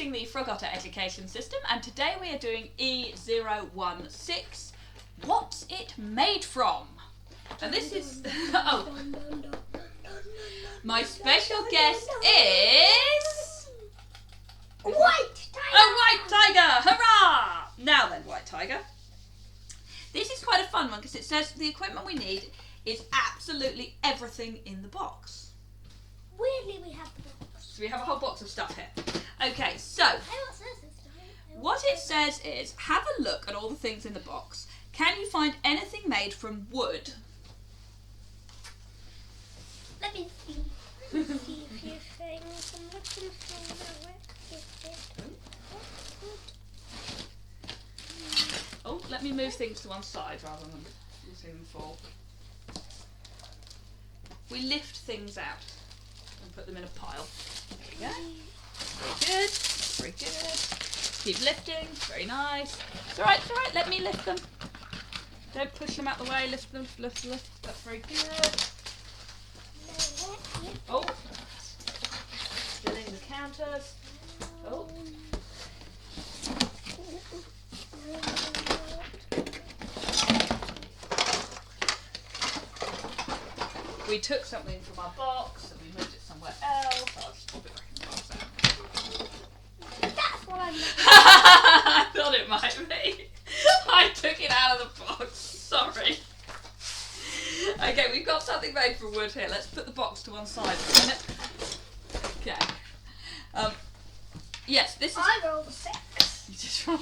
using the Frogotter education system, and today we are doing E016. What's it made from? And this is... oh. My special guest is... White Tiger! A White Tiger! Hurrah! Now then, White Tiger. This is quite a fun one because it says the equipment we need is absolutely everything in the box. Weirdly, we have the box. So we have a whole box of stuff here. Okay, so Hey, what says this time? what it says is, have a look at all the things in the box. Can you find anything made from wood? Let me see. Let me see a few things. I'm looking for where is it? Oh, let me move things to one side rather than letting them fall. We lift things out and put them in a pile. There we go. Very good. Very good. Keep lifting. Very nice. It's alright, it's alright. Let me lift them. Don't push them out the way. Lift them. Lift, lift. That's very good. Oh. Spilling the counters. Oh. We took something from our box and we moved it somewhere else. I'll just pop it back in the box out. That's what I'm looking I thought it might be. I took it out of the box. Sorry. Okay, we've got something made from wood here. Let's put the box to one side for a minute. Okay. Yes, this is... I rolled a 6. You just roll.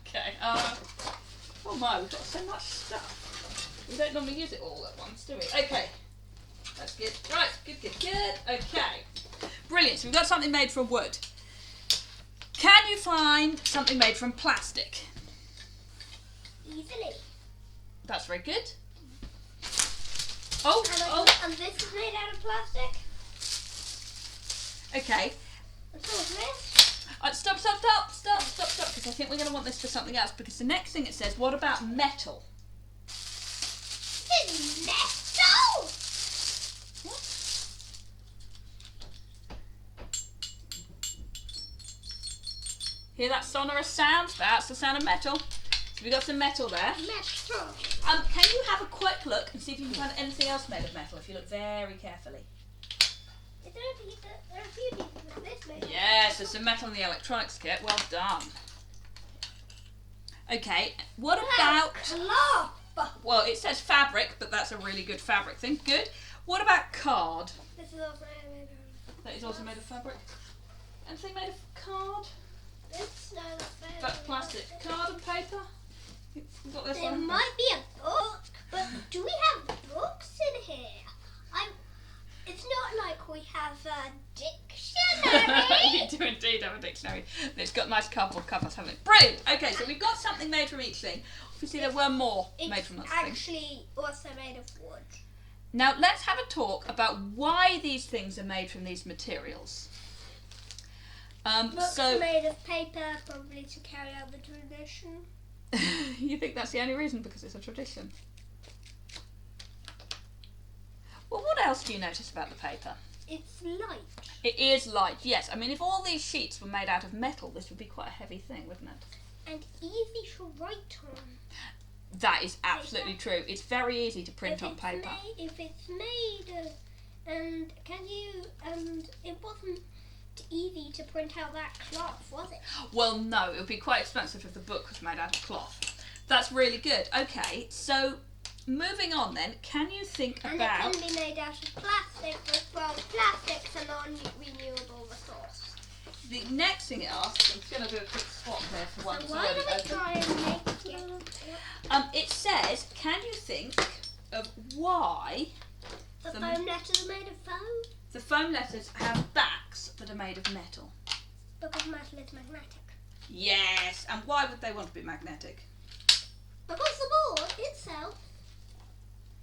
Okay. Oh my, we've got so much stuff. We don't normally use it all at once, do we? Okay. That's good. Right, good, good, good. Okay. Brilliant. So we've got something made from wood. Can you find something made from plastic? Easily. That's very good. Oh, And this is made out of plastic. Okay. And so is this. Stop, because I think we're going to want this for something else, because the next thing it says, what about metal? It's metal! What? Hear that sonorous sound? That's the sound of metal. So we've got some metal there. Metal. Can you have a quick look and see if you can find anything else made of metal, if you look very carefully? Is there a few pieces of this made? Yes, there's some metal in the electronics kit. Well done. Okay, what about... Cloth. Well, it says fabric, but that's a really good fabric thing. Good. What about card? This is also made of... That is also made of fabric. Anything made of card? This, no, that's made That's of plastic. Card and paper? We've got this There one. might be a book, but do we have books in here? It's not like we have a dictionary. You do indeed have a dictionary. And it's got nice cardboard covers, haven't it? Brilliant. Okay, so we've got something made from each thing. Obviously, there were more made from other things. It's actually also made of wood. Now, let's have a talk about why these things are made from these materials. Books are made of paper, probably to carry out the tradition. You think that's the only reason? Because it's a tradition? Well, what else do you notice about the paper? It's light. It is light, yes. I mean, if all these sheets were made out of metal, this would be quite a heavy thing, wouldn't it? And easy to write on. That is absolutely true. It's very easy to print on paper. If it's made and it wasn't easy to print out that cloth, was it? Well, no, it would be quite expensive if the book was made out of cloth. That's really good. Okay, so moving on then, can you think and about... And it can be made out of plastic as well. Plastic's a non-renewable resource. The next thing it asks, I'm just going to do a quick swap here for one that's Why already don't we open. try and make it? It says, can you think of why The foam letters are made of foam? the foam letters have backs that are made of metal? Because metal is magnetic. Yes, and why would they want to be magnetic? Because the board itself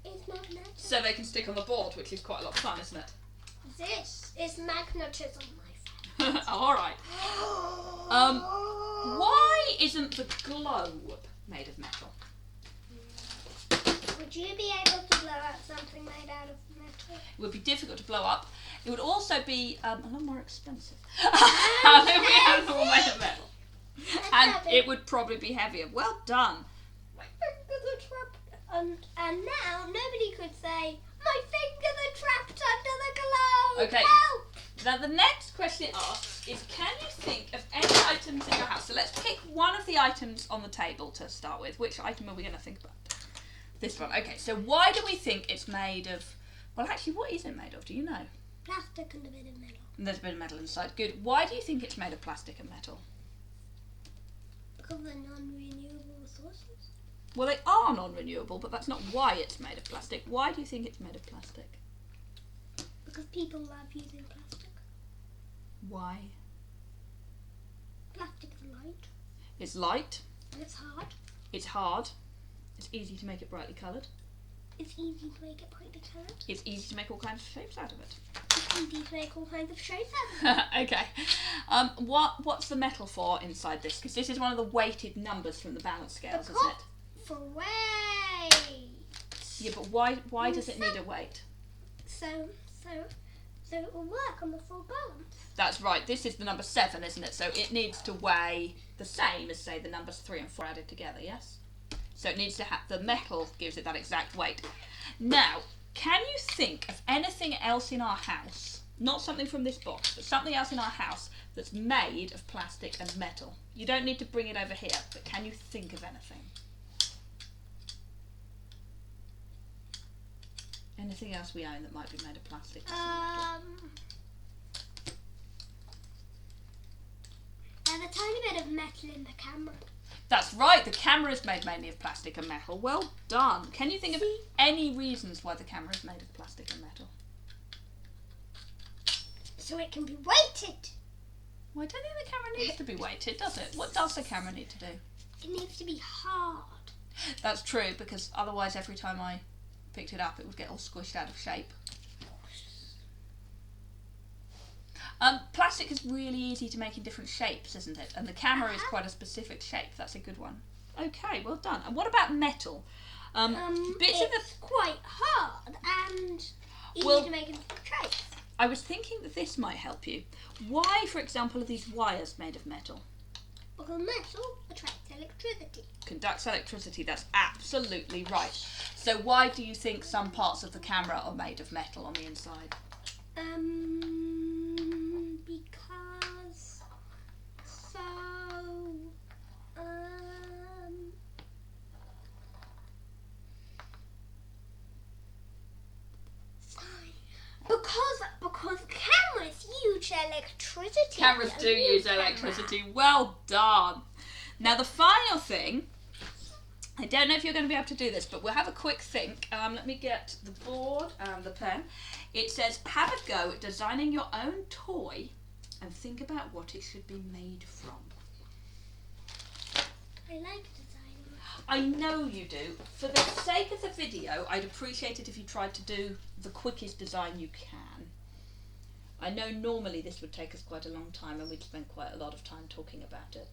is magnetic. So they can stick on the board, which is quite a lot of fun, isn't it? This is magnetism, my friend. Alright. Why isn't the globe made of metal? We Would you be able to blow up something made out of metal? It would be difficult to blow up. It would also be a lot more expensive. Than we have all made of metal. And it would probably be heavier. Well done. My fingers are trapped. And now nobody could say, my fingers are trapped under the glove. Okay. Help! Now the next question it asks is, can you think of any items in your house? So let's pick one of the items on the table to start with. Which item are we going to think about? This one. Okay, so why do we think it's made of... Well, actually, what is it made of? Do you know? Plastic and a bit of metal. And there's a bit of metal inside. Good. Why do you think it's made of plastic and metal? Because they're non-renewable sources. Well, they are non-renewable, but that's not why it's made of plastic. Why do you think it's made of plastic? Because people love using plastic. Why? Plastic is light. It's light. And it's hard. It's hard. It's easy to make it brightly coloured. It's easy to make it brightly coloured. It's easy to make all kinds of shapes out of it. It's easy to make all kinds of shapes out of it. Okay. What's the metal for inside this? Because this is one of the weighted numbers from the balance scales, isn't it? For weight. Yeah, but why does it need a weight? So it will work on the full balance. That's right. This is the number 7, isn't it? So it needs to weigh the same as, say, the numbers 3 and 4 added together. Yes. So it needs to have the metal gives it that exact weight. Now, can you think of anything else in our house? Not something from this box, but something else in our house that's made of plastic and metal. You don't need to bring it over here, but can you think of anything? Anything else we own that might be made of plastic? There's a tiny bit of metal in the camera. That's right, the camera is made mainly of plastic and metal. Well done. Can you think of any reasons why the camera is made of plastic and metal? So it can be weighted. Well, I don't think the camera needs to be weighted, does it? What does the camera need to do? It needs to be hard. That's true, because otherwise every time I picked it up it would get all squished out of shape. Plastic is really easy to make in different shapes, isn't it? And the camera is quite a specific shape. That's a good one. Okay, well done. And what about metal? It's quite hard and easy to make in shapes. I was thinking that this might help you. Why, for example, are these wires made of metal? Because metal attracts electricity. Conducts electricity, that's absolutely right. So why do you think some parts of the camera are made of metal on the inside? Because because cameras use electricity. Cameras do use electricity. Well done. Now the final thing, I don't know if you're going to be able to do this, but we'll have a quick think. Let me get the board and the pen. It says, have a go at designing your own toy and think about what it should be made from. I like designing. I know you do. For the sake of the video, I'd appreciate it if you tried to do the quickest design you can. I know normally this would take us quite a long time and we'd spend quite a lot of time talking about it.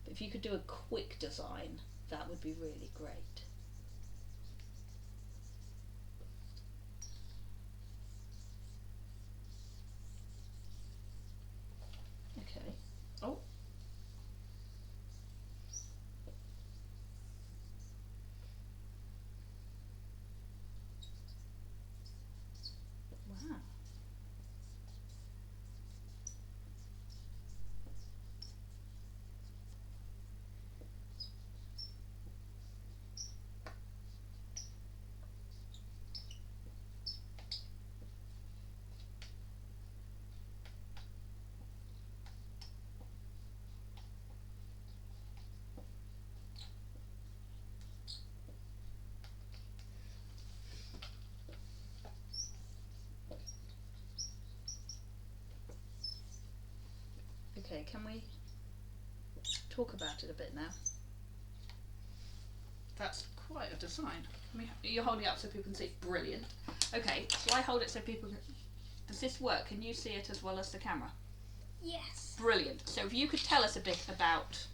But if you could do a quick design, that would be really great. Okay. Oh. Wow. Okay, can we talk about it a bit now? That's quite a design. You're holding it up so people can see it. Brilliant. Okay, shall I hold it so people can... Does this work? Can you see it as well as the camera? Yes. Brilliant. So if you could tell us a bit about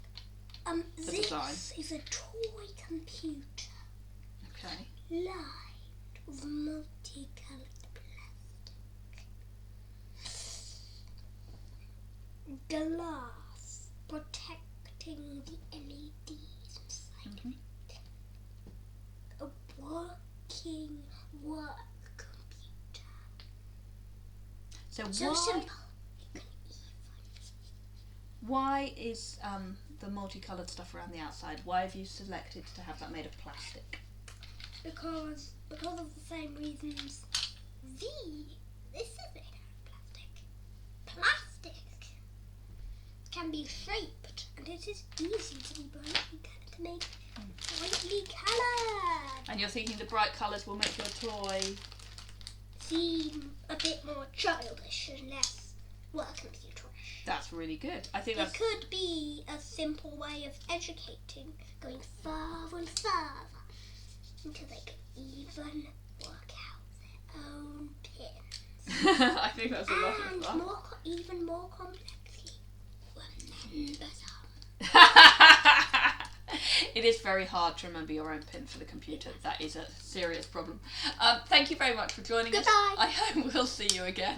the design. This is a toy computer. Okay. lined with multicolored plastic. Glass protecting the LEDs inside of it. A working work computer. So So simple. Why is the multicoloured stuff around the outside? Why have you selected to have that made of plastic? Because of the same reasons. This is made out of plastic. Plastic can be shaped, and it is easy to be brightly coloured. And you're thinking the bright colours will make your toy seem a bit more childish and less work computerish. That's really good. I think it could be a simple way of educating, going further and further until they can even work out their own pins. I think that's a lot of fun. And even more complexly, remember some. It is very hard to remember your own pin for the computer. That is a serious problem. Thank you very much for joining us. Goodbye. I hope we'll see you again.